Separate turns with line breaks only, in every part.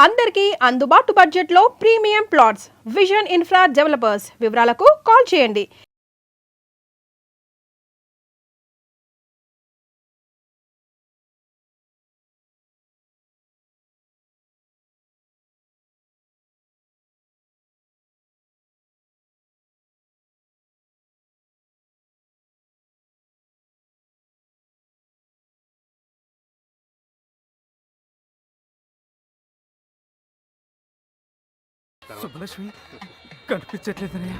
అందరికీ అందుబాటు బడ్జెట్లో premium plots vision infra developers. వివరాలకు కాల్ చేయండి.
సుబ్బలక్ష్మి కనిపించట్లేదనయ్యా.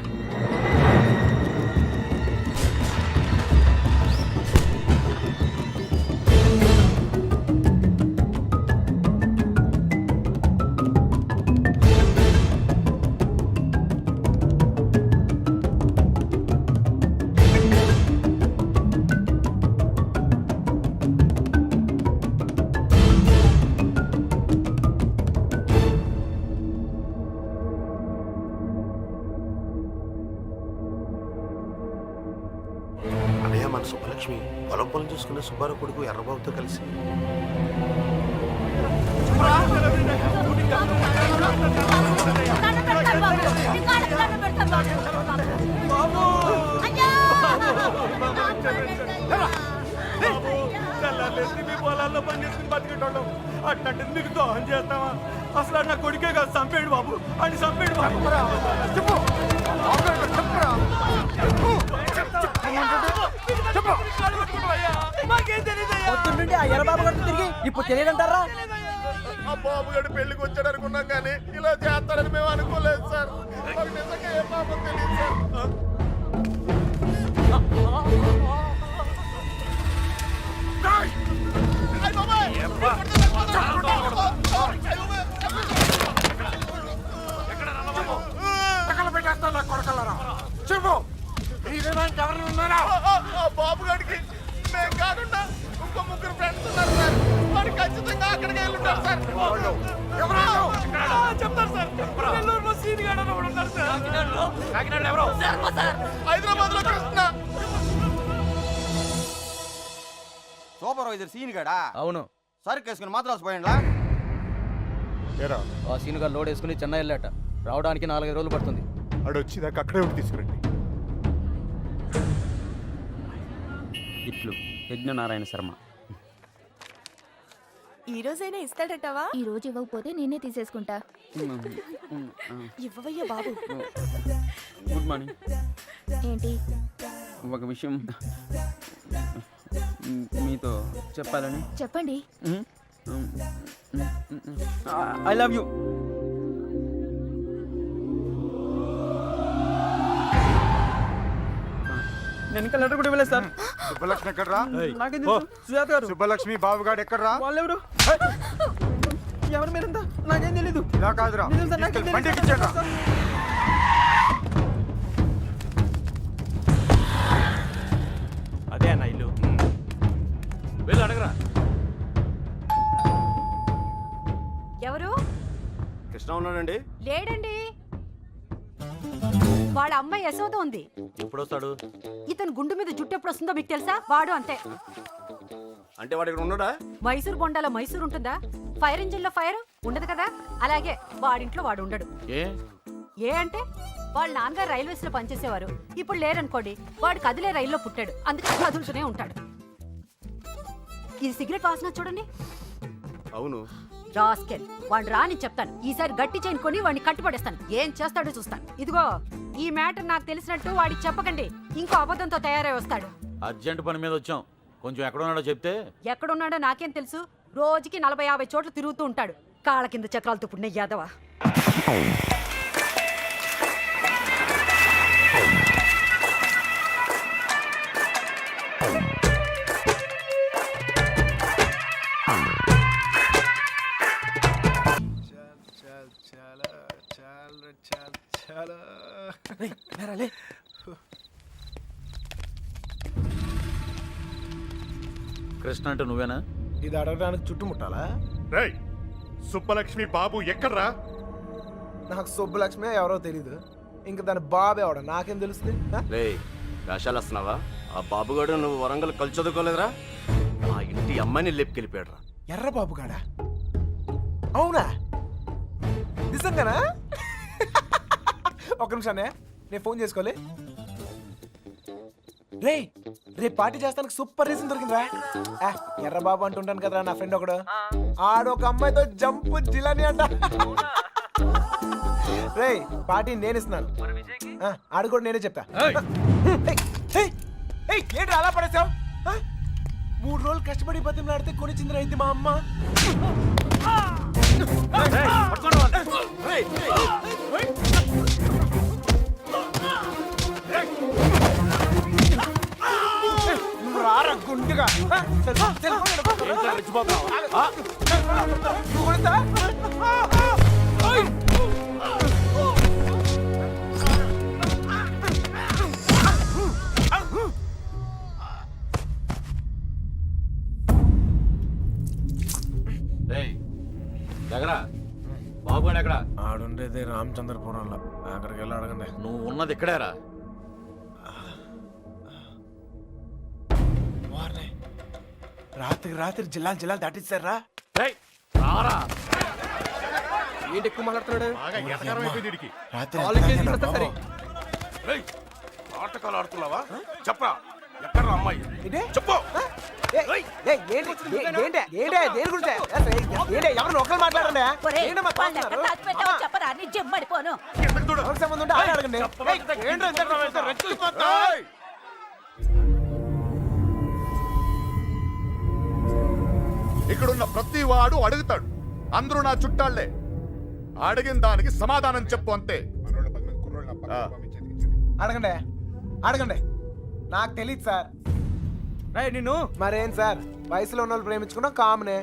మన సుబ్బలక్ష్మి పొలం పొలం చూసుకునే సుబ్బారావు కొడుకు ఎర్రబాబుతో కలిసి
పొలాల్లో పని చేసుకుని బతికేటోళ్ళం అట్లాంటి మీకు దోహం చేస్తావా? అసలు నా కొడుకే కాదు, చంపేడు బాబు అని చంపేడు బాబు.
పొద్దుండి ఆ ఎర్రబాబు గారు తిరిగి ఇప్పుడు తెలియదంటారా?
ఆ బాబు గారు పెళ్లికి వచ్చాడు అనుకున్నాం కానీ ఇలా చేస్తారని మేము అనుకోలేదు సార్. నిజంగా ఏ పాపం తెలియదు సార్. చెప్పు, బాబు గారికి మేము కాకుండా ఇంకో ముగ్గురు ఫ్రెండ్స్ ఉన్నారు సార్. వాడు ఖచ్చితంగా అక్కడికి వెళ్ళి ఉంటారు సార్.
చెప్తారు సార్. నెల్లూరులో సీన్ గాడు అని ఒకడు ఉన్నాడు సార్.
హైదరాబాద్ లో కృష్ణ
సూపర్వైజర్ సీన్ గడా?
అవును.
సరుకు వేసుకుని మాత్రాలు పోయండి.
ఆ సీనుగా లోడ్ వేసుకుని చెన్నై వెళ్ళాట. రావడానికి 4-5 రోజులు పడుతుంది.
అడు వచ్చేదాకా అక్కడే ఉండి తీసుకురండి.
ఇట్లు యజ్ఞనారాయణ శర్మ.
ఈ రోజైనా ఇస్తాడటవా?
ఈ రోజు ఇవ్వకపోతే నేనే తీసేసుకుంటా.
ఇవ్వవయ్యా బాబు.
Good morning.
ఏంటి?
ఒక విషయం మీతో చెప్పాలని.
చెప్పండి.
I love you. నేను ఇంకా లెటర్ కూడా ఇవ్వలేదు సార్.
సుబ్బలక్ష్మి ఎక్కడ్రా?
నాకేం తెలుసు? సుజాత గారు.
సుబ్బలక్ష్మి బాబుగాడు ఎక్కడ్రా?
వాళ్ళెవరు? ఎవరు మీరంతా? నాకేం తెలీదు.
ఇలా కాదురా,
నాకేం
బండి ఎక్కించండి రా.
అదే అన్న ఇల్లు. వెళ్ళి అడగరా.
ఎవరు?
కృష్ణ ఉన్నాడండి.
లేడండి. వాళ్ళ అమ్మాయి యశోద ఉంది.
ఎప్పుడు వస్తాడు?
ఇతను గుండు మీద జుట్టు ఎప్పుడు వస్తుందో మీకు తెలుసా? వాడు అంతే.
అంటే వాడు ఇక్కడ ఉన్నాడా?
మైసూర్ బొండాలో మైసూర్ ఉంటుందా? ఫైర్ ఇంజిన్ లో ఫైర్ ఉండదు కదా, అలాగే వాడింట్లో వాడు ఉండడు. ఏ అంటే వాళ్ళ నాన్నగారు రైల్వేస్ లో పనిచేసేవారు. ఇప్పుడు లేరనుకోండి, వాడు కదిలే రైల్లో పుట్టాడు, అందుకని కదులుతూనే ఉంటాడు. ఇది సిగరెట్ వాసన చూడండి.
అవును.
రాస్కెల్, వాడు రాని చెప్తాను. ఈసారి గట్టి చైన్ కొని వాడిని కట్టుపడేస్తాను. ఏం చేస్తాడో చూస్తాను. ఇదిగో, ఈ మ్యాటర్ నాకు తెలిసినట్టు వాడికి చెప్పకండి. ఇంకో అబద్ధంతో తయారై వస్తాడు.
అర్జెంట్ పని మీద వచ్చాం. కొంచెం ఎక్కడున్నాడో చెప్తే.
ఎక్కడున్నాడో నాకేం తెలుసు. రోజుకి 40-50 చోట్ల తిరుగుతూ ఉంటాడు. కాళ్ళ కింద చక్రాలతో పుణ్య యాదవ.
కృష్ణ అంటే నువ్వేనా?
ఇది అడగడానికి చుట్టుముట్టాలా? రేయ్, సుబ్బలక్ష్మి బాబు ఎక్కడ్రా?
నాకు సుబ్బలక్ష్మి ఎవరో తెలీదు. ఇంకా దాని బాబు ఎవడ నాకేం తెలుస్తుంది?
రే, వేషాలు వస్తున్నావా? ఆ బాబుగాడు నువ్వు వరంగల్ కలిసి చదువుకోలేదురా? మా ఇంటి అమ్మాయిని లేపుకెళ్ళిపోయాడు రా.
ఎర్రబాబు గాడా? అవునా? నిజంగానా? ఒక్క నిమిషానే, నేను ఫోన్ చేసుకోలే. రే రేపు పార్టీ చేస్తానికి సూపర్ రీజన్ దొరికిందిరా. ఎర్రబాబు అంటుంటాను కదరా నా ఫ్రెండ్ ఒకడు, ఆడొక అమ్మాయితో జంపు జిలాని అంట. రే పార్టీ నేను ఇస్తున్నాను, ఆడు కూడా నేనే చెప్తా. ఏంటి అలా పడేసావు? 3 రోజులు కష్టపడి బతిమలాడితే కొనిచ్చిందిరా ఇది మా అమ్మ. నువ్వు రారా గుండుగా. నువ్వు కొనిస్తా?
ఎక్కడా బాబు అని ఎక్కడా?
ఆడుండేది రామచంద్రపురంలో, అక్కడికి వెళ్ళి అడగండి.
నువ్వు ఉన్నది ఇక్కడేరా.
రాత్రి జిల్లాలు దాటిస్తారా?
రారా.
ఏంటి ఎక్కువ మాట్లాడుతున్నాడు?
బాగా ఎటకారం అయిపోయింది వీడికి.
నాటకాలు ఆడుతున్నావా? చెప్పరా ఎక్కడ అమ్మాయి? చెప్పు.
ఎవరు ఒకరు మాట్లాడండి.
చెప్పరా నీ జమ్మడిపోను.
ఇక్కడున్న ప్రతి వాడు అడుగుతాడు. అందరూ నా చుట్టాళ్లే. అడిగిన దానికి సమాధానం చెప్పు అంతే.
అడగండి నాకు తెలియదు సార్.
నిన్ను
మరేం సార్, వయసులో ఉన్న వాళ్ళు ప్రేమించుకున్నాం కామనే,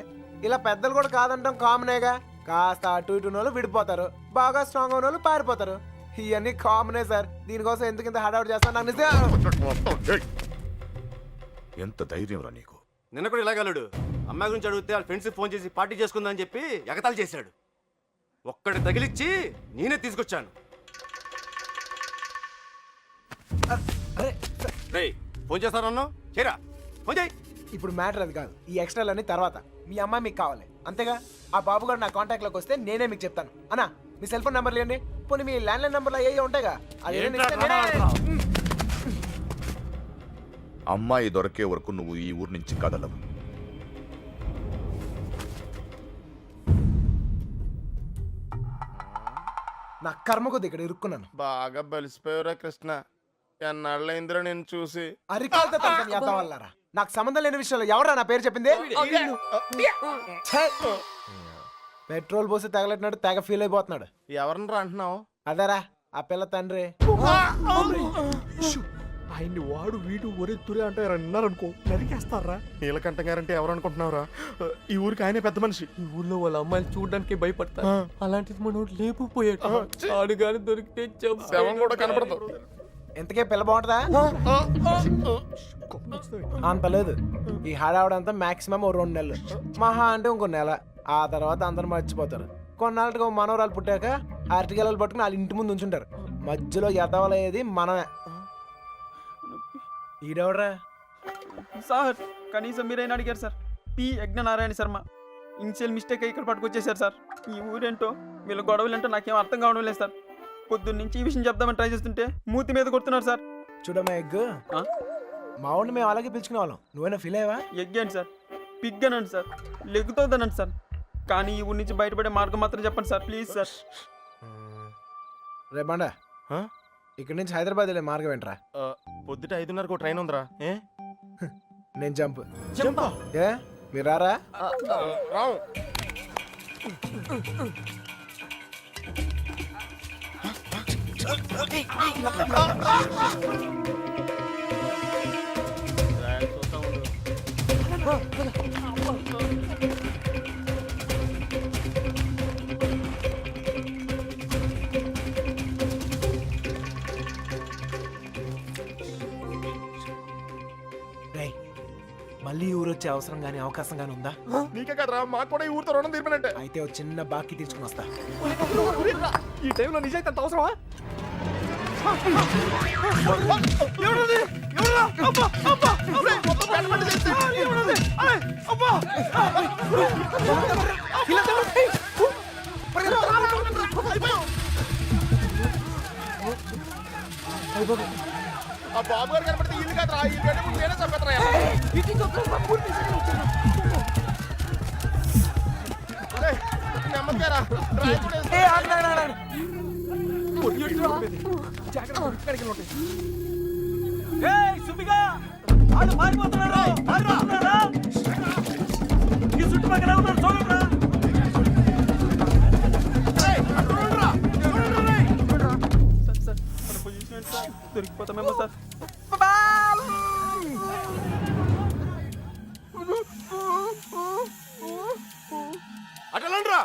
ఇలా పెద్దలు కూడా కాదంటాం కామనేగా. కాస్త అటు ఇటు వాళ్ళు విడిపోతారు, బాగా స్ట్రాంగ్ ఉన్న వాళ్ళు పారిపోతారు. ఇవన్నీ కామనే సార్. దీనికోసం ఎందుకు ఇంత హడావుడి చేస్తాను నాకు నిజం.
ఎంత ధైర్యం రా నీకు?
నిన్న కూడా ఇలాగలడు. అమ్మాయి గురించి అడిగితే వాళ్ళ ఫ్రెండ్స్ ఫోన్ చేసి పార్టీ చేసుకుందని చెప్పి ఎగతాళి చేశాడు. ఒక్కడి తగిలిచ్చి నేనే తీసుకొచ్చాను. ఫోన్ చేస్తానన్నావు, చేరా ఫోన్ చేయి.
ఇప్పుడు మ్యాటర్ అది కాదు, ఈ ఎక్స్ట్రాలన్నీ తర్వాత. మీ అమ్మాయి మీకు కావాలి అంతేగా. ఆ బాబు గారు నా కాంటాక్ట్ లోకి వస్తే నేనే మీకు చెప్తాను. అన్నా మీ సెల్ ఫోన్ నెంబర్లు ఇవ్వండి, పోనీ మీ ల్యాండ్లైన్ నెంబర్లు అయ్యే ఉంటాయిగా.
అమ్మాయి దొరికే వరకు నువ్వు ఈ ఊరు నుంచి కదలవు.
నా కర్మ కొద్ది ఇక్కడ ఇరుక్కున్నాను.
బాగా బలిసిపోయారా కృష్ణ? ఎన్నాళ్ళైందిరా నేను చూసి.
అరికాలతో తంతం చేద్దాం వల్లరా. నాకు సంబంధం లేని విషయంలో ఎవరా నా పేరు చెప్పింది? ఛే! పెట్రోల్ పోసి తగలెట్టినట్టు తెగ ఫీల్ అయిపోతున్నాడు.
ఎవరిని రా అంటున్నావు?
అదేరా ఆ పిల్ల తండ్రి.
ఆయన్ని వాడు వీడు ఒరే తురే అంటే అన్నారనుకో నరికేస్తారా.
నీలకంఠ గారంటే ఎవరు అనుకుంటున్నావురా? ఈ ఊరికి ఆయనే పెద్ద మనిషి.
ఈ ఊళ్ళో వాళ్ళ అమ్మాయిలు చూడడానికి భయపడతారు. అలాంటిది మనం లేపుపోయాడు. ఆడుగాని దొరికితే
శవం కూడా కనపడదు.
ఎంతకే పిల్ల బాగుంటుందా? అంత లేదు. ఈ హడావుడంతా మాక్సిమం 2 నెలలు, మహా అంటే ఇంకో నెల. ఆ తర్వాత అందరు మర్చిపోతారు. కొన్నాళ్ళకి మనవరాలు పుట్టాక అరటిగెలలు పట్టుకుని వాళ్ళ ఇంటి ముందు ఉంచుంటారు. మధ్యలో ఎదవలయ్యేది మనమే. ఈడెవడరా?
సార్ కనీసం మీరైనా అడిగారు sir. P Yagnanarayana Sharma. Initial mistake ఇక్కడ పట్టుకొచ్చేసారు సార్. ఈ ఊరేంటో వీళ్ళ గొడవలు ఏంటో నాకేం అర్థం కావడం లేదు సార్. పొద్దున్న నుంచి ఈ విషయం చెప్దామని ట్రై చేస్తుంటే మూతి మీద కొడుతున్నారు సార్.
చూడమ్మా ఎగ్గు, మా ఊడిని మేము అలాగే పిలుచుకునే వాళ్ళం. నువ్వైనా ఫీల్ అయ్యావా?
ఎగ్ అండి సార్, పిగ్ అనండి సార్, లెగ్గుతోందనండి సార్. కానీ ఈ ఊరి నుంచి బయటపడే మార్గం మాత్రం చెప్పండి సార్, ప్లీజ్ సార్.
రేబండా ఇక్కడి నుంచి హైదరాబాద్ వెళ్ళే మార్గం ఏంట్రా?
పొద్దుట 5:30కు ట్రైన్ ఉందిరా.
నేను జంప్. ఏ మీరు రారా?
రావు.
మళ్ళీ ఊరు వచ్చే అవసరం గానీ అవకాశం గానీ ఉందా?
నీకే కదరా, మాకు కూడా ఈ ఊరితో రుణం తీర్పినట్టే.
అయితే ఒక చిన్న బాకీ తీసుకుని వస్తా.
ఈ టైంలో నిజాయితీ అంత అవసరమా?
ఆ బాబు గారు కనపడితే ఇల్లు కాదురా, ఇల్లు కంటే ముందు నేనే చంపేస్తారా నెమ్మదిగారా
సుబ్బిగా వాళ్ళు పారిపోతున్నారు, పారిపోతున్నారా? ఈ చుట్టుపక్కల ఉన్నారు, చూడండిరా.
సార్ మన పొజిషన్ ఏంటి సార్? దొరికిపోతామేమో సార్.
అటలండ్రా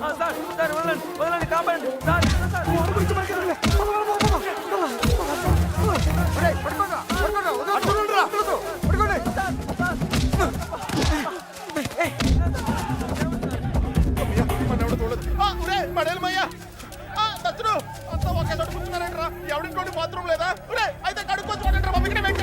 సార్ సార్ వదలండి, వదలండి, కాపాడండి సార్, సార్.
పడేలమయ్యా దచ్చుడు అంతా ఒకే చోట కూర్చున్నారంటరా. ఎవడింటి బాత్రూమ్ లేదా? అయితే కడుక్కొచ్చి పడండి మమ్మీ ఇక్కడ వెయిట్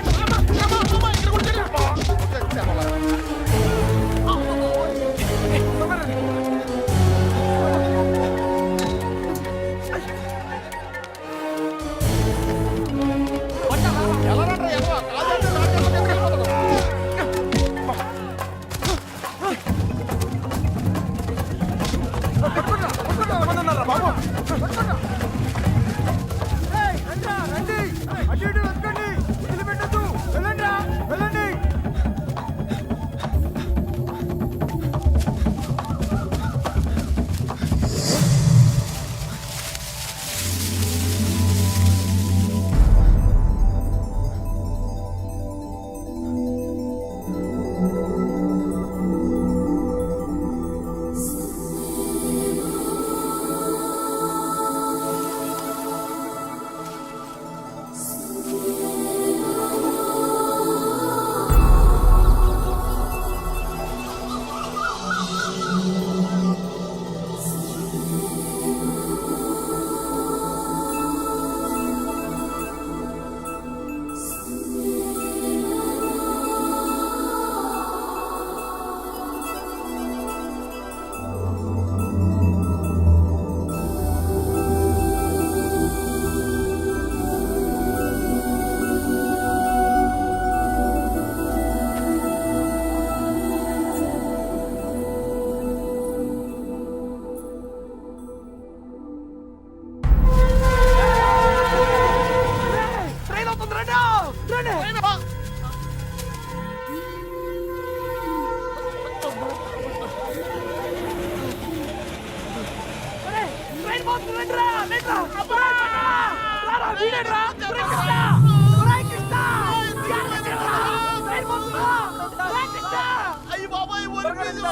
అయ్యి బాబాయ్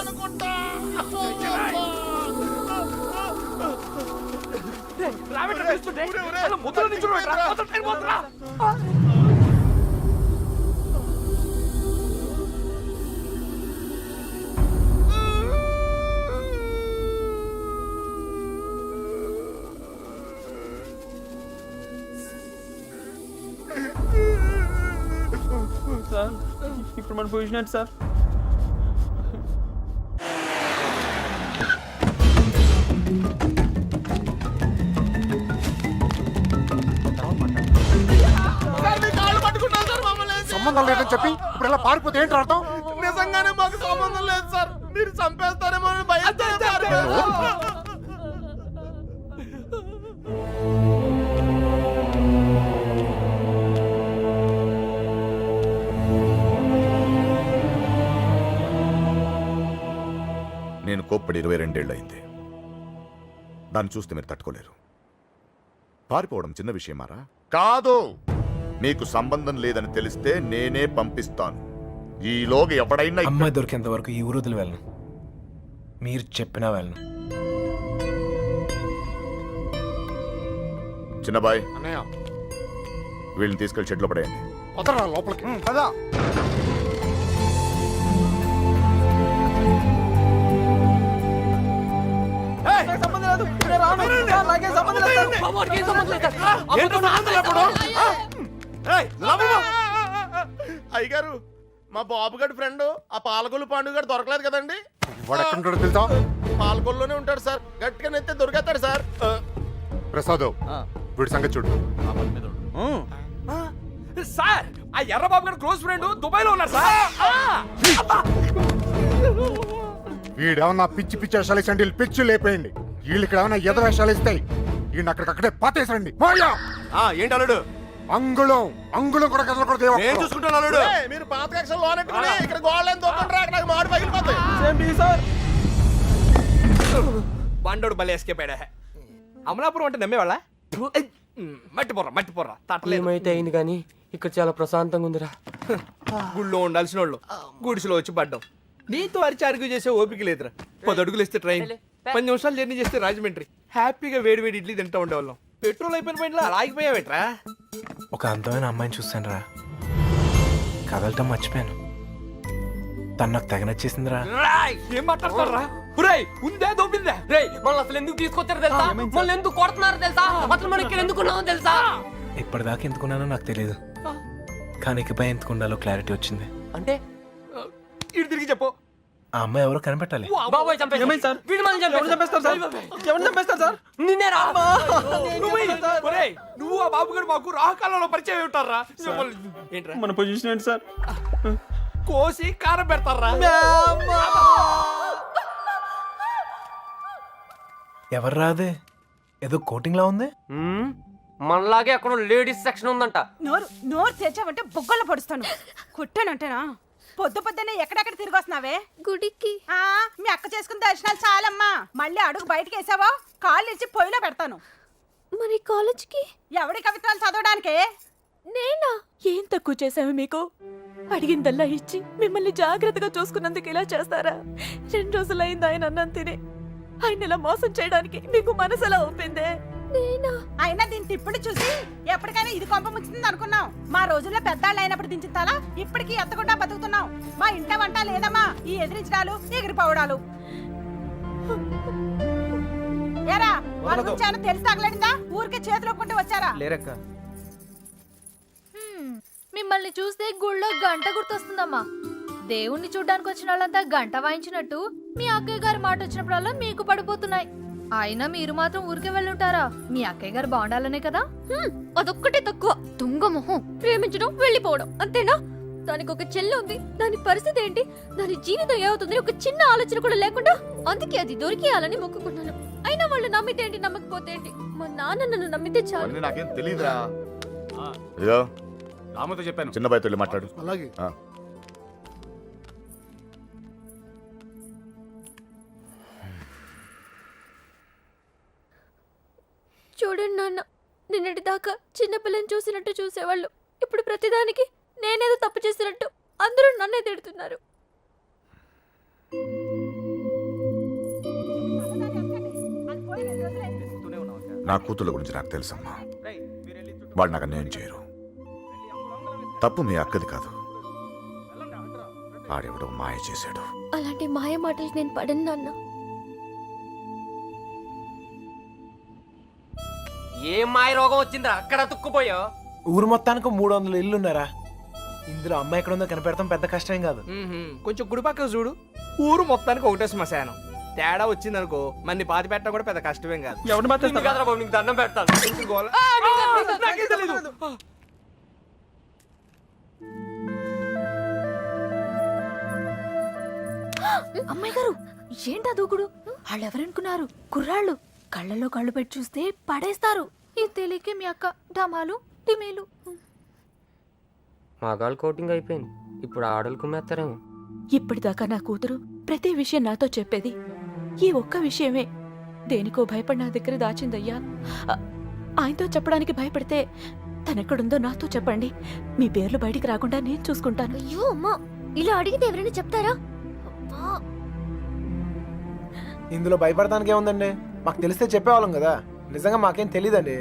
అనుకుంటా.
సార్ ఇప్పుడు మన పొజిషన్ ఏంటి సార్?
సంబంధం లేదని చెప్పి ఇప్పుడు ఇలా పారిపోతే ఏంటి అర్థం? నిజంగానే మాకు సంబంధం లేదు సార్, మీరు చంపేస్తారేమో అని భయంతో
నేను కోప్పడి 22 ఏళ్ళయింది. దాన్ని చూస్తే మీరు తట్టుకోలేరు. పారిపోవడం చిన్న విషయమారా? కాదు. మీకు సంబంధం లేదని తెలిస్తే నేనే పంపిస్తాను. ఈలోగా ఎవడైనా
అమ్మాయి దొరికేంత వరకు ఈ ఊరు వదిలి వెళ్ళను. మీరు చెప్పినా వెళ్ళను.
చిన్నబాయ్
అన్నయ్య
వీళ్ళని తీసుకెళ్లి షెడ్లో పడేయండి.
వదరా లోపలికి పదా.
నాకు సంబంధం లేదు నేను రాను సార్, నాకేం సంబంధం లేదు సార్.
అయ్యగారు మా బాబు గడి ఫ్రెండ్ ఆ పాలకొల్లు పాండు గారు దొరకలేదు కదండి.
వాడెక్కడుంటాడో తెలుసా?
పాలకొల్లోనే ఉంటాడు సార్. గట్టిగా నెత్తే దొరికేస్తాడు సార్.
ప్రసాద్ వీడి సంగతి చూడు.
సార్ ఆ ఎర్రబాబు గారు క్లోజ్ ఫ్రెండ్ దుబాయ్ లో ఉన్నారు సార్.
వీడేమన్నా పిచ్చి పిచ్చి వేషాలు ఇచ్చండి, పిచ్చి లేపేయండి. వీళ్ళు ఇక్కడ ఏమన్నా ఎద వేషాలు ఇస్తాయి. వీడిని అక్కడికక్కడే పాతేసండి.
ఏంటి అల్లుడు?
అంగుళం అంగుళం కూడా కదలకూడదు.
నేను చూసుకుంటాను అల్లుడు. మీరు పాత కక్షలు లోనెట్టుకుని ఇక్కడ గోడలేని దొక్కండి, నాకు మాడి పగిలిపోతాయి.
సేమ్ టీ సార్.
బండోడు బలి ఎస్కేపాడా. అమలాపురం అంటే నమ్మేవాళ్ళ? మట్టి పొర్ర
ఏమైతే అయింది కానీ ఇక్కడ చాలా ప్రశాంతంగా ఉందిరా.
గుళ్ళో ఉండాల్సిన వాళ్ళు గుడిసెలో వచ్చి పడ్డాం. నీతో అరిచి అరుగు చేసే ఓపిక లేదురా. 10 అడుగులు వేస్తే ట్రైన్, 10 నిమిషాలు జర్నీ చేస్తే రాజమండ్రి. హ్యాపీగా వేడి వేడి ఇడ్లీ తింటూ ఉండేవాళ్ళం. పెట్రోల్ అయిపోయిన పైన అలా ఆగిపోయావేట్రా?
ఒక అందమైన అమ్మాయిని చూస్తాను రా, కదలటం మర్చిపోయాను. తను నాకు తెగ నచ్చేసిందిరా.
ఏం మాట్లాడతారా? ఉందే దోపిందే.
మళ్ళీ అసలు ఎందుకు తీసుకొచ్చారు తెలుసా? మళ్ళీ ఎందుకు కొడుతున్నారు తెలుసా? అసలు మనం ఇక్కడ ఎందుకున్నామో తెలుసా?
ఇప్పటిదాకా ఎందుకున్నానో నాకు తెలియదు, కానీ ఇకపై ఎందుకు ఉండాలో క్లారిటీ వచ్చింది.
అంటే
ఇటు తిరిగి చెప్పు.
ఆ అమ్మాయి ఎవరో కనిపెట్టాలి.
బాబాయ్ చంపేశారు.
ఏమైంది సార్?
వీడు మనల్ని
ఎవరు చంపేస్తారు సార్? ఎవరు చంపేస్తారు సార్?
నిన్నే రా.
నువ్వు ఆ బాబు గారు మాకు రాహకాలంలో పరిచయం ఉంటారా? ఏంట్రా
మన పొజిషన్ ఏంటి సార్?
కోసి కారం పెడతారా?
ఎవరు రాదే, ఏదో కోటింగ్ లా ఉంది.
మనలాగే అక్కడ లేడీస్ సెక్షన్ ఉందంట.
నోరు తెచ్చావంటే బొగ్గల పడుస్తాను. కుట్టానంటేనా? పొద్దున్నే ఎక్కడెక్కడ తిరిగి వస్తున్నావే?
గుడికి.
మీ అక్క చేసుకున్న దర్శనాలు చాలమ్మా. మళ్ళీ అడుగు బయటకు వేసావో కాళ్ళు ఇచ్చి పొయ్యిలో పెడతాను.
మరి కాలేజ్కి
ఎవడి కవిత్వాలు చదవడానికే?
నేనా?
ఏం తక్కువ చేసాము మీకు? అడిగిందల్లా ఇచ్చి మిమ్మల్ని జాగ్రత్తగా చూసుకున్నందుకు ఇలా చేస్తారా? 2 రోజులైంది ఆయన అన్నం తిని. ఆయన ఇలా మోసం చేయడానికి మీకు మనసు ఎలా ఒప్పిందే?
నేనా?
అయినా దీని తిప్పుడు చూసి ఎప్పటికైనా ఇది కొంప ముచ్చుతుంది అనుకున్నాం. మా రోజుల్లో పెద్దాళ్ళు అయినప్పుడు దించుతాలా, ఇప్పటికీ ఎత్తకుండా బతుకుతున్నాం. మా ఇంట వంట లేదమ్మా ఈ ఎదిరించడాలు ఎగిరిపోవడాలు. ఏరా వాళ్ళ గురించి ఏమైనా తెలిసి తగలడిందా? ఊరికే చేతులు ఒప్పుకుంటూ వచ్చారా?
లేరక్క.
మిమ్మల్ని చూస్తే గుళ్ళో గంట గుర్తొస్తుందమ్మా. దేవుణ్ణి చూడ్డానికి వచ్చిన వాళ్ళంతా గంట వాయించినట్టు మీ అక్కయ్య గారి మాట వచ్చినప్పుడల్లా మీకు పడిపోతున్నాయి. అయినా మీరు మాత్రం ఊరికే వెళ్ళుంటారా? మీ అక్కయ్య గారు బాగుండాలనే కదా. అదొక్కటే తక్కువ. తుంగ మొహం. ప్రేమించడం వెళ్ళిపోవడం అంతేనా? దానికి ఒక చెల్లి ఉంది. దాని పరిస్థితి ఏంటి? దాని జీవితం ఏమవుతుంది? ఒక చిన్న ఆలోచన కూడా లేకుండా. అందుకే అది దొరికేయాలని మొక్కుకున్నాను. అయినా వాళ్ళు నమ్మితే ఏంటి, నమ్మకపోతే ఏంటి? మా నాన్న నన్ను నమ్మితే చాలు.
నాకేం తెలీదురా. ఇదో
రామతో చెప్పాను.
చిన్నబాయ్ తల్లి మాట్లాడు.
అలాగే.
చూడండి నాన్న, నిన్నటి దాకా చిన్నపిల్లని చూసినట్టు చూసేవాళ్ళు. ఇప్పుడు ప్రతిదానికి నేనేదో తప్పు చేసినట్టు అందరూ నన్నే తిడుతున్నారు.
నా కూతుళ్ళ గురించి నాకు తెలుసమ్మా. వాళ్ళు నాకు అన్యాయం చేయరు. తప్పు మీ అక్కది కాదు, ఆడెవడో మాయ చేశాడు.
అలాంటి మాయ మాటలు నేను పడను నాన్న.
ఏం మాయ రోగం వచ్చిందిరా అక్కడ తుక్కుపోయా?
ఊరు మొత్తానికి 300 ఇల్లు ఉన్నారా? ఇందులో అమ్మాయి ఎక్కడ ఉందో కనిపెడతాం పెద్ద కష్టం కాదు.
కొంచెం గుడి పక్కన చూడు, ఊరు మొత్తానికి ఒకటే శ్మశానం. తేడా వచ్చిందనుకో మన్ని పాతి పెట్టడం కూడా పెద్ద కష్టమేం కాదు.
ఎవరిని మాట్లాడతారు?
నీకు దండం పెడతాను.
నాకేం తెలీదు.
అమ్మాయి గారు, ఏంటా దూకుడు? వాళ్ళెవరనుకున్నారు? కుర్రాళ్ళు. కళ్ళలో కళ్ళు పెట్టి చూస్తే పడేస్తారు. ఇది తెలియకే మీ అక్క డమాలు టిమేలు.
మగాళ్ళు కోటింగ్ అయిపోయింది, ఇప్పుడు ఆడలు కుమ్మేస్తారేమో.
ఇప్పటిదాకా నా కూతురు ప్రతి విషయం నాతో చెప్పేది ఈ ఒక్క విషయమే. దేనికో భయపడి నా దగ్గర దాచిందయ్యా. ఆయనతో చెప్పడానికి భయపడితే తనెక్కడుందో నాతో చెప్పండి. మీ పేర్లు బయటికి రాకుండా నేను చూసుకుంటాను.
అయ్యో అమ్మా, ఇలా అడిగితే ఎవరైనా చెప్తారా? అబ్బా.
ఇందులో భయపడటానికి ఏముందండి, మాకు తెలిస్తే చెప్పేవాళ్ళం కదా. నిజంగా మాకేం తెలీదండి.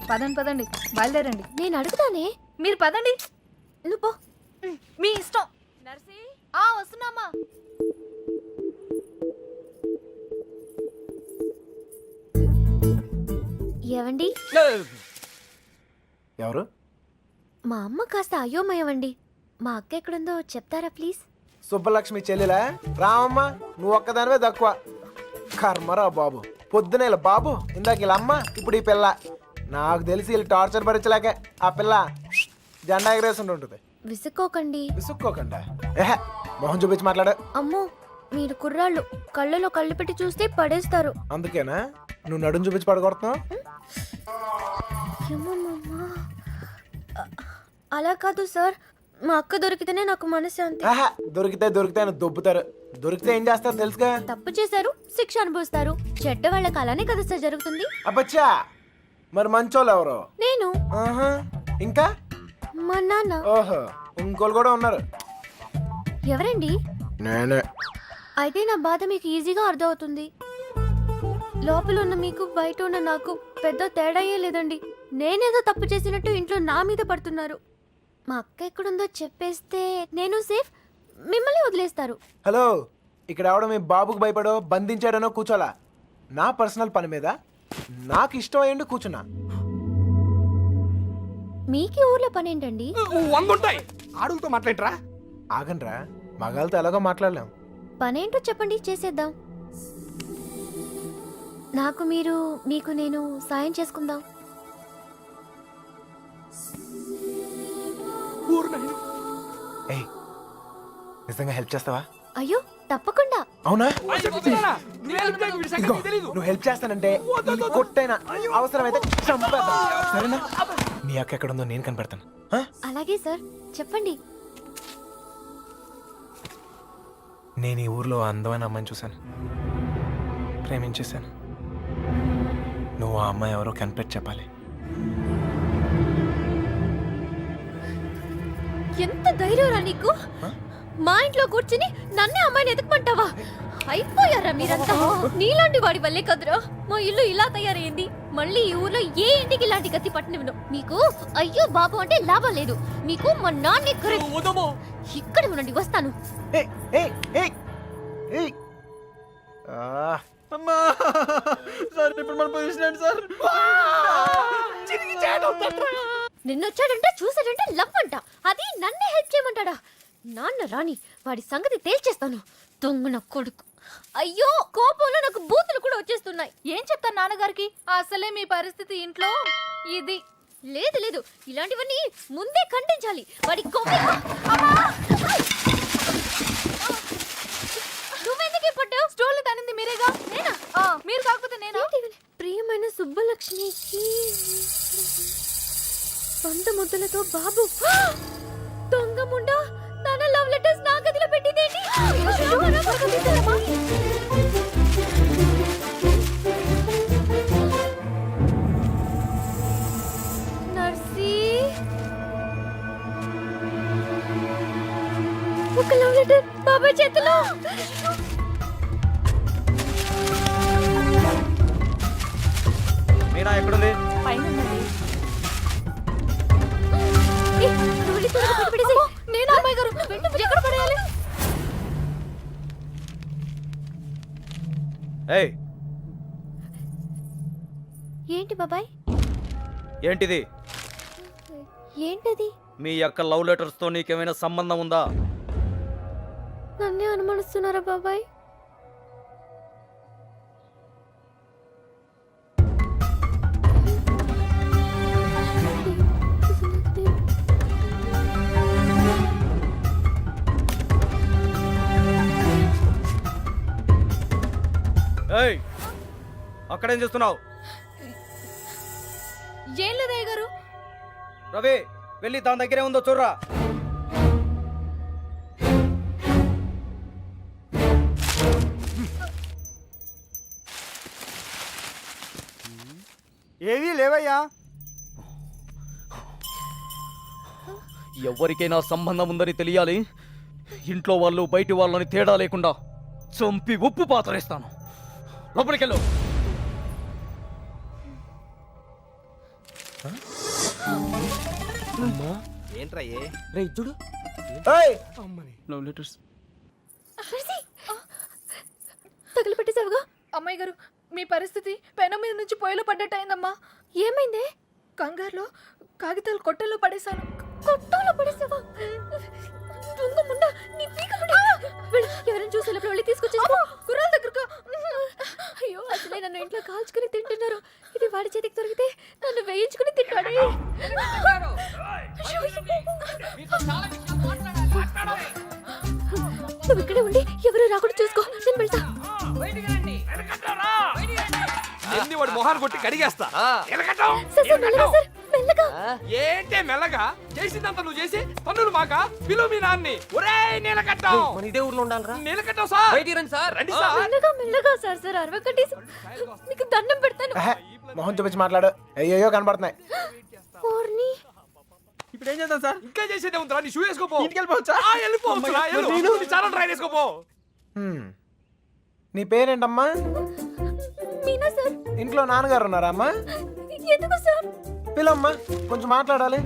పదండి పదండి, బయలుదేరండి. నేను అడుగుతానే, మీరు పదండి. నువ్వు పో, మీ ఇష్టం.
నర్సీ
వస్తున్నామా? ఏవండి,
ఎవరు?
మా అమ్మ కాస్త అయోమయమండి. మా అక్క ఎక్కడుందో చెప్తారా ప్లీజ్?
సుబ్బలక్ష్మి చెల్లెలా? రామమ్మ, నువ్వు ఒక్కదానివే తక్కువ. కర్మరా బాబు, పొద్దునే ఇలా బాబు, ఇందాక ఇలా అమ్మ, ఇప్పుడు ఈ పిల్ల. నాకు తెలిసి వీళ్ళు టార్చర్ భరించలేక ఆ పిల్ల జెండా ఎగరేస్తుంటుంది.
విసుక్కోకండి.
విసుక్కోకుండా ఏహే, మొహం చూపించి మాట్లాడు.
అమ్మో, మీరు కుర్రాళ్ళు, కళ్ళలో కళ్ళు పెట్టి చూస్తే పడేస్తారు.
అందుకేనా నువ్వు నడుము చూపించి పడగొడుతున్నావు?
ఏమమ్మా? అలా కాదు సార్, మా అక్క దొరికితేనే నాకు మనశ్శాంతి.
ఆహా, దొరికితే అని దొబ్బుతారు. దొరికితే ఏం చేస్తారు తెలుసుగా?
తప్పు చేశారు, శిక్ష అనుభవిస్తారు. చెడ్డ వాళ్ళకి అలానే కదా సార్ జరుగుతుంది.
అబ్బచ్చా, మరి మంచోళ్ళు ఎవరు?
నేను,
ఆహా, ఇంకా
మా నాన్న.
ఓహో, ఇంకోళ్ళు కూడా ఉన్నారు.
ఎవరండి?
నేనే.
అయితే నా బాధ మీకు ఈజీగా అర్థమవుతుంది. లోపల ఉన్న మీకు, బయట ఉన్న నాకు పెద్ద తేడాయే లేదండి. నేనేదో తప్పు చేసినట్టు ఇంట్లో నా మీద పడుతున్నారు. మా అక్క ఎక్కడుందో చెప్పేస్తే నేను సేఫ్, మిమ్మల్ని వదిలేస్తారు.
హలో, ఇక్కడ ఎవడో మీ బాబుకు భయపడో బంధించాడనో కూర్చోలా. నా పర్సనల్ పని మీద నాకు ఇష్టం అయ్యండి కూర్చున్నా.
మీకు ఊర్లో పని ఏంటండి?
వందుంటాయి, ఆడుగుతో మాట్లాడరా.
ఆగండ్రా, మగాళ్ళతో ఎలాగో మాట్లాడలేం.
పనేంటో చెప్పండి, చేసేద్దాం. నాకు మీరు, మీకు నేను సాయం చేసుకుందాం.
ఏయ్, నిజంగా హెల్ప్ చేస్తావా?
అయ్యో, తప్పకుండా.
అవునా?
నువ్వు
ఇదిగో, నువ్వు హెల్ప్ చేస్తానంటే ఈ కొట్టైనా అవసరమైతే చంపేద్దాం. సరేనా? నీ అక్క ఎక్కడుందో నేను కనిపెడతాను. ఆ?
అలాగే సార్, చెప్పండి.
నేను ఈ ఊర్లో అందమైన అమ్మాయిని చూశాను, ప్రేమించేశాను. నువ్వు ఆ అమ్మాయి ఎవరో కనిపెట్టి చెప్పాలి.
ఎంత ధైర్యంరా నీకు? మా ఇంట్లో కూర్చుని నన్నే అమ్మాయిని ఎతకమంటావా? అయిపోయారా మీరంతా? నీలాంటి వాడి వల్లే కదురా మా ఇల్లు ఇలా తయారైంది. మళ్ళీ ఈ ఊర్లో ఏ ఇంటికి ఇలాంటి గతి పట్టనివ్వను. మీకు అయ్యో బాబు అంటే లాభం లేదు. మీకు మా నాన్న ఇక్కడ ఉండండి, వస్తాను.
ఏయ్, ఏయ్, ఏయ్, ఏయ్.
అమ్మా సార్, ఇప్పుడు మన పొజిషన్ ఏంటి సార్?
నిన్నొచ్చాడంటే చూసాడంటే లవ్ అంట. అది నన్నే హెల్ప్ చేయమంటాడా? నాన్న రాని, వాడి సంగతి తేల్చేస్తాను. దొంగన కొడుకు. అయ్యో, కోపంలో నాకు బూతులు కూడా వచ్చేస్తున్నాయి. ఏం చెప్తాను నాన్నగారికి? అసలే మీ పరిస్థితి ఇంట్లో ఇది. లేదు లేదు, ఇలాంటివన్నీ ముందే ఖండించాలి. వాడి కోపం. నువ్వెందుకు పడ్డావు? స్టోర్లు తనింది మీరేగా. నేనా? మీరు కాకపోతే నేనా? ప్రియమైన సుబ్బలక్ష్మికి సొంత ముద్దులతో బాబు. దొంగ ముండా, నాన్న లవ్ లెటర్స్ నా గదిలో పెట్టిందేంటి? నర్సీ, ఒక లవ్ లెటర్ బాబాయ్ చేతిలో.
మీనా ఎక్కడుంది?
పైన
నేను అమ్మాయి గారు ఎక్కడ పడేయాలి?
ఏయ్,
ఏంటి బాబాయ్?
ఏంటిది?
ఏంటది?
మీ యొక్క లవ్ లెటర్స్ తో నీకేమైనా సంబంధం ఉందా?
నన్నే అనుమానిస్తున్నారా బాబాయ్?
ఏయ్, అక్కడేం చేస్తున్నావు?
ఏం లేదయ్య గారు.
రవి, వెళ్ళి దాని దగ్గరే ఉందో చూడరా.
ఏవీ లేవయ్యా.
ఎవరికైనా సంబంధం ఉందని తెలియాలి. ఇంట్లో వాళ్ళు బయటి వాళ్ళని తేడా లేకుండా చంపి ఉప్పు పాతరేస్తాను. లోపలికెళ్ళు.
ఏంట్రా
రే చూడు.
ఏయ్!
Love letters.
తగిలిపెట్టేసావుగా. అమ్మాయి గారు, మీ పరిస్థితి పెనం మీద నుంచి పొయ్యిలో పడ్డట్టు అయిందమ్మా. ఏమైందే? కంగారులో కాగితాలు కొట్టల్లో పడేశాను. కొట్టల్లో పడేసావా? దొంగముండా, నీ పీక ముడి. వెళ్ళు, ఎవరైనా చూసి లోపల వెళ్ళి తీసుకొచ్చేసుకో. గుర్రాల దగ్గరకు. అయ్యో, అసలే నన్ను ఇంట్లో కాల్చుకుని తింటున్నారు. ఇది వాడి చేతికి దొరికితే నన్ను వేయించుకుని తింటాడే. నువ్వు ఇక్కడే ఉండి ఎవరు రాకుండా చూసుకో. నేను వెళ్తా.
ఎన్ని వాడు మొహాన్ని కొట్టి కడిగేస్తా.
సార్, సార్, మెల్లగా సార్, మెల్లగా.
ఏంటే మెల్లగా? చేసిందంతా నువ్వు చేసి పన్నులు మాక పిలువు మీ నాన్ని. ఒరే నీలకట్టం,
మన ఇదే ఊర్లో ఉండాలిరా.
నీలకట్టం సార్,
బయటికి రండి సార్.
రండి సార్.
మెల్లగా మెల్లగా సార్. సార్, అరవకండి. మీకు దండం పెడతాను.
ఆహా, మొహం చూపించి మాట్లాడు. అయ్యో కనబడుతున్నాయి.
ఓర్ని.
ఇప్పుడు ఏం చేద్దాం సార్?
ఇంకా చేసేదే ఉందిరా. నీ షూ వేసుకోపో.
ఇంటికి వెళ్ళిపోవచ్చా?
వెళ్ళిపోవచ్చురా. నీ చాలా ట్రై చేసుకోపో.
నీ పేరేంటమ్మా?
మీనా సార్.
ఇంట్లో నాన్నగారు ఉన్నారా అమ్మా?
ఎందుకు సార్?
పిల్లమ్మా, కొంచెం మాట్లాడాలి.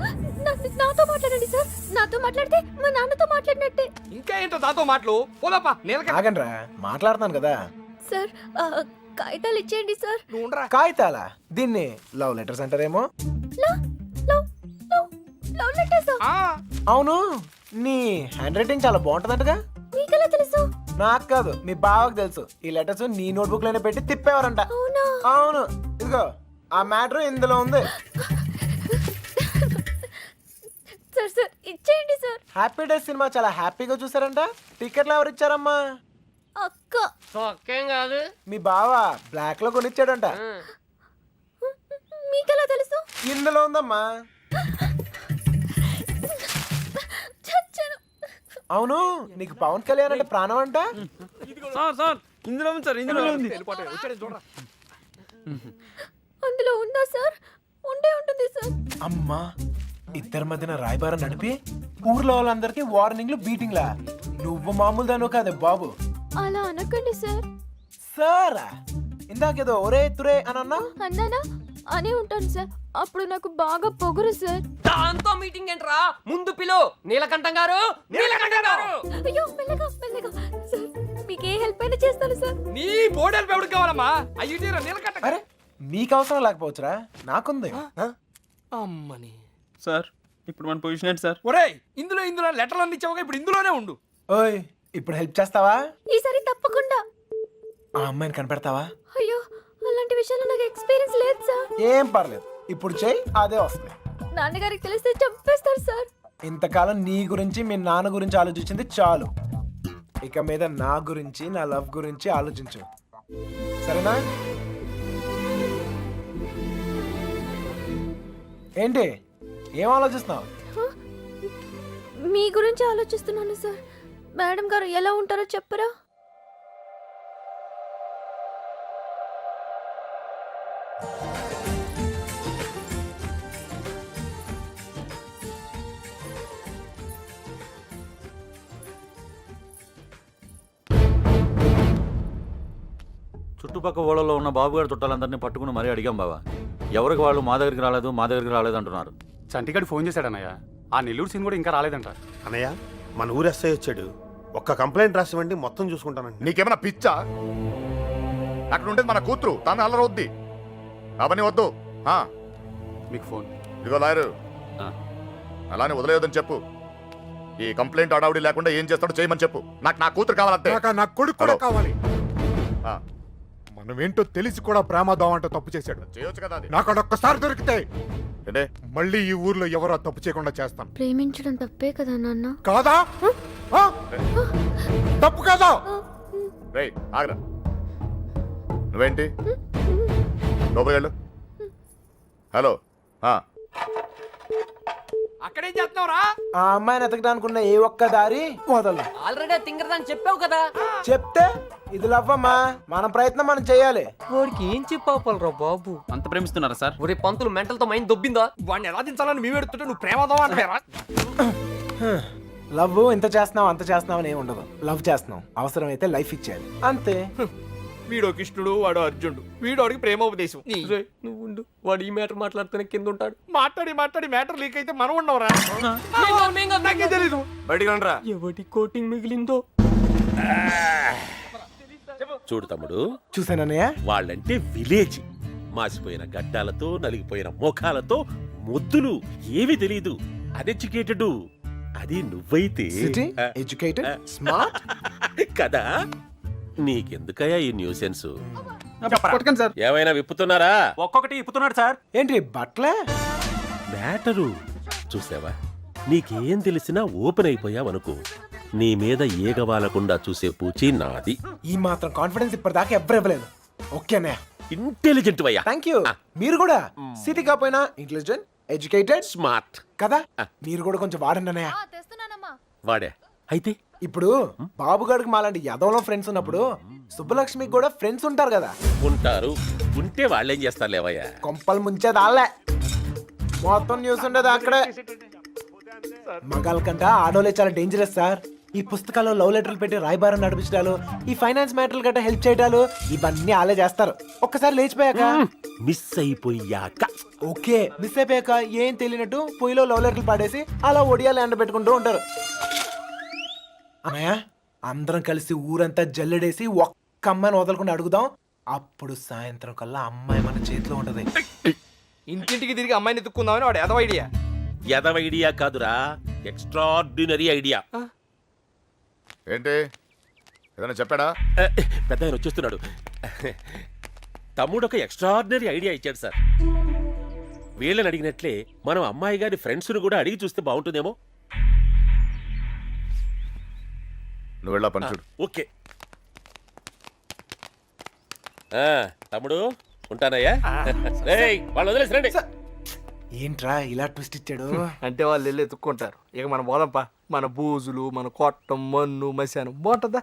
నాతో మాట్లాడండి సార్. నాతో మాట్లాడితే మా నాన్నతో మాట్లాడినట్టే.
ఇంకా ఏంటో దాంతో మాటలు. పోదాపా నీలకట్ట.
ఆగండ్రా, మాట్లాడుతాను కదా.
సార్, కాగితాలు ఇచ్చేయండి సార్.
నువ్వు ఉండరా.
కాగితాలా? దీన్ని లవ్ లెటర్స్ అంటారేమో.
Love love love love letters.
అవును, నీ హ్యాండ్ రైటింగ్ చాలా బాగుంటుందంటగా.
మీకెలా తెలుసు?
నాకు కాదు, మీ బావకు తెలుసు. ఈ లెటర్స్ నీ నోట్బుక్ లోనే పెట్టి తిప్పేవారంట.
అవునా?
అవును, ఇదిగో ఆ మ్యాటర్ ఇందులో ఉంది.
సార్, సార్, ఇచ్చేయండి సార్.
హ్యాపీ డేస్ సినిమా చాలా హ్యాపీగా చూసారంట. టికెట్లు ఎవరు ఇచ్చారమ్మా?
అక్క.
ఒక్కేం కాదు.
మీ బావ బ్లాక్ లో కొనిచ్చాడంట.
మీకెలా తెలుసు?
ఇందులో ఉందమ్మా.
చచ్చాను.
అవును, నీకు పవన్ కళ్యాణ్ అంటే ప్రాణం అంట.
సార్, సార్, ఇందులో ఉంది సార్, ఇందులో ఉంది.
చూడరా.
అందులో ఉందా సార్? ఉండే ఉంటుంది సార్.
అమ్మా, ఇద్దరి మధ్యన రాయబారం నడిపి ఊర్లో వాళ్ళందరికీ వార్నింగ్లు బీటింగ్లా. నువ్వు మామూలు దాను కాదే బాబు.
అలా అనకండి సార్.
సారా, ఇందాకేదో ఒరే తురే అని అన్నా.
అన్నానా? అనే ఉంటాను సార్. అప్పుడు నాకు బాగా పొగరు సార్.
దాంతో మీటింగ్ ఏంట్రా? ముందు పిలు. నీలకంఠం గారు, నీలకంఠం గారు.
అయ్యో, మెల్లగా మెల్లగా. సార్, మీకు ఏ హెల్ప్ అయినా చేస్తాను సార్.
నీ బోడెలు పెవుడు కావాలమ్మా. అయ్యి తీరా నీలకట్ట.
అరే, మీకు అవసరం లేకపోవచ్చురా, నాకుంది.
అమ్మని.
సార్, ఇప్పుడు మన పొజిషన్ ఏంటి సార్?
ఒరేయ్, ఇందులో లెటర్లు అన్ని ఇచ్చావుగా, ఇప్పుడు ఇందులోనే ఉండు.
ఓయ్, ఇప్పుడు హెల్ప్ చేస్తావా?
ఈసారి తప్పకుండా.
ఆ అమ్మాయిని కనిపెడతావా?
అయ్యో, అలాంటి విషయాల్లో నాకు ఎక్స్పీరియన్స్ లేదు సార్.
ఏం పర్లేదు, ఇప్పుడు చెయ్యి, అదే వస్తుంది.
నాన్నగారికి తెలిస్తే చంపేస్తారు సార్.
ఇంతకాలం నీ గురించి మీ నాన్న గురించి ఆలోచించింది చాలు. ఇక మీద నా గురించి, నా లవ్ గురించి ఆలోచించు, సరేనా? ఏంటి, ఏం ఆలోచిస్తున్నావు?
మీ గురించి ఆలోచిస్తున్నాను సార్. మేడం గారు ఎలా ఉంటారో చెప్పరా?
చుట్టుపక్కల ఊళ్ళలో ఉన్న బాబుగారి చుట్టాలందరినీ పట్టుకుని మరీ అడిగాం బావా. ఎవరికి వాళ్ళు మా దగ్గరికి రాలేదు అంటున్నారు.
చంటిగాడు ఫోన్ చేశాడన్నయ్య. ఆ నెల్లూరు సీన్ కూడా ఇంకా రాలేదంట.
అన్నయ్య, మన ఊరు ఎస్ఐ వచ్చాడు. ఒక్క కంప్లైంట్ రాసివ్వండి, మొత్తం చూసుకుంటానండి.
నీకేమైనా పిచ్చా? అక్కడ ఉండేది మన కూతురు, తను అల్లరవుద్ది. అవన్నీ వద్దు.
మీకు ఫోన్.
ఇదిగో లాయరు, అలానే వదిలేయొద్దని చెప్పు. ఈ కంప్లైంట్ అడావుడి లేకుండా ఏం చేస్తాడో చేయమని చెప్పు. నాకు నా కూతురు కావాలంతే.
నా కొడుకు కూడా కావాలి.
మనమేంటో తెలిసి కూడా ప్రమాదం అంటూ తప్పు చేశాడు. చేయొచ్చు కదా అది. నాకు అదొక్కసారి దొరికితే మళ్ళీ ఈ ఊర్లో ఎవరో తప్పు చేయకుండా చేస్తాను.
ప్రేమించడం తప్పే కదా నాన్న?
కాదా? తప్పు కాదా? రేయ్, ఆగరా. నువ్వేంటి లోపలికి వెళ్ళు. హలో,
అక్కడేం చేస్తున్నావురా?
ఆ అమ్మాయిని ఎతకడానికి ఉన్న ఏ ఒక్క దారి వదలను.
ఆల్రెడీ తింగరదని చెప్పావు కదా.
చెప్తే ఇది లవ్వమ్మా, మన ప్రయత్నం మనం చేయాలి.
వాడికి ఏం చెప్పాపలరా బాబు? అంత ప్రేమిస్తున్నారా సార్? ఒరే పంతులు మెంటల్ తో మైండ్ దొబ్బిందా?
వాడిని ఎలా దించాలని మేము ఎడుతుంటే నువ్వు ప్రేమదావా అంటారా?
లవ్ ఇంత చేస్తున్నావు అంత చేస్తున్నావు అని ఏమి ఉండదు. లవ్ చేస్తున్నావు, అవసరమైతే లైఫ్ ఇచ్చేయాలి అంతే.
వీడో కృష్ణుడు, వాడు అర్జునుడు. వీడు వాడికి ప్రేమోపదేశం.
నువ్వు ఉండు, వాడు ఈ మ్యాటర్ మాట్లాడుతూనే కింద ఉంటాడు.
మాట్లాడి మ్యాటర్ లీక్ అయితే మనం ఉండవురా. నాకే తెలీదు.
బయటికి రండిరా.
ఎవడి కోటింగ్ మిగిలిందో.
చూడు తమ్ముడు,
చూసానన్నయ్య,
వాళ్ళంటే విలేజ్. మాసిపోయిన గడ్డాలతో నలిగిపోయిన ముఖాలతో ముద్దులు ఏవి తెలీదు. అన్ఎడ్యుకేటెడ్. అది నువ్వైతే
సిటీ ఎడ్యుకేటెడ్ స్మార్ట్
కదా. నీకెందుకయ్యా ఈ న్యూసెన్స్?
పట్టుకోండి సార్.
ఏమైనా విప్పుతున్నారా?
ఒక్కొక్కటి ఇప్పుతున్నాడు సార్.
ఏంటి బట్లే?
మ్యాటరు చూసావా? నీకేం తెలిసినా ఓపెన్ అయిపోయావనుకో, నీ మీద ఏగవాలకుండా చూసే పూచి నాది.
ఈ మాత్రం కాన్ఫిడెన్స్ ఇప్పటిదాకా ఎవ్వరు ఇవ్వలేదు. ఓకేనే,
ఇంటెలిజెంట్ వయ్యా.
Thank you. మీరు కూడా సిటీ కాపోయినా ఇంటెలిజెంట్ ఎడ్యుకేటెడ్
స్మార్ట్
కదా. మీరు కూడా కొంచెం వాడండి అన్నయ్య.
తెస్తున్నానమ్మా.
వాడే అయితే.
ఇప్పుడు బాబు గారికి మాలాంటి యాదవ్లో ఫ్రెండ్స్ ఉన్నప్పుడు సుబ్బలక్ష్మికి కూడా ఫ్రెండ్స్ ఉంటారు కదా.
ఉంటారు. ఉంటే వాళ్ళేం చేస్తారు లేవయ్యా?
కొంపలు ముంచేది ఆళ్ళే. మొత్తం న్యూస్ ఉండేది అక్కడే. మగాళ్ళ కంట ఆడోలే చాలా డేంజరస్ సార్. ఈ పుస్తకాల్లో లవ్ లెటర్లు పెట్టి రాయబారం నడిపించడాలు, ఈ ఫైనాన్స్ మ్యాటర్లు గట్రా హెల్ప్ చేయడాలు, ఇవన్నీ ఆలే చేస్తారు. ఒక్కసారి లేచిపోయాక
మిస్ అయిపోయాక.
ఓకే, మిస్ అయిపోయాక ఏం తెలియనట్టు పొయ్యిలో లవ్ లెటర్లు పాడేసి అలా ఒడియాలు ఎండ పెట్టుకుంటూ ఉంటారు. అన్నయ్య, అందరం కలిసి ఊరంతా జల్లెడేసి ఒక్క అమ్మాయిని వదలకుండా అడుగుదాం. అప్పుడు సాయంత్రం కల్లా అమ్మాయి మన చేతిలో ఉంటది.
ఇంటింటికి తిరిగి అమ్మాయిని ఎత్తుక్కుందామని వాడు ఎదవ ఐడియా.
ఎదవ ఐడియా కాదురా, ఎక్స్ట్రాడినరీ ఐడియా.
ఏంటి ఏదైనా చెప్పాడా?
పెద్ద ఆయన వచ్చేస్తున్నాడు. తమ్ముడు ఒక ఎక్స్ట్రాడినరీ ఐడియా ఇచ్చాడు సార్. వీళ్ళని అడిగినట్లే మనం అమ్మాయి గారి ఫ్రెండ్స్ను కూడా అడిగి చూస్తే బాగుంటుందేమో.
నువ్వు వెళ్ళా పని చూడు.
ఓకే తమ్ముడు, ఉంటానయ్యా. వాళ్ళు వదిలేసరండి.
ఏంట్రా ఇలా ట్విస్ట్ ఇచ్చాడు?
అంటే వాళ్ళు వెళ్ళి ఎత్తుక్కుంటారు. ఇక మనం పోదాంపా. మన బూజులు, మన కొట్టం, మన్ను, మశానం బాగుంటుందా?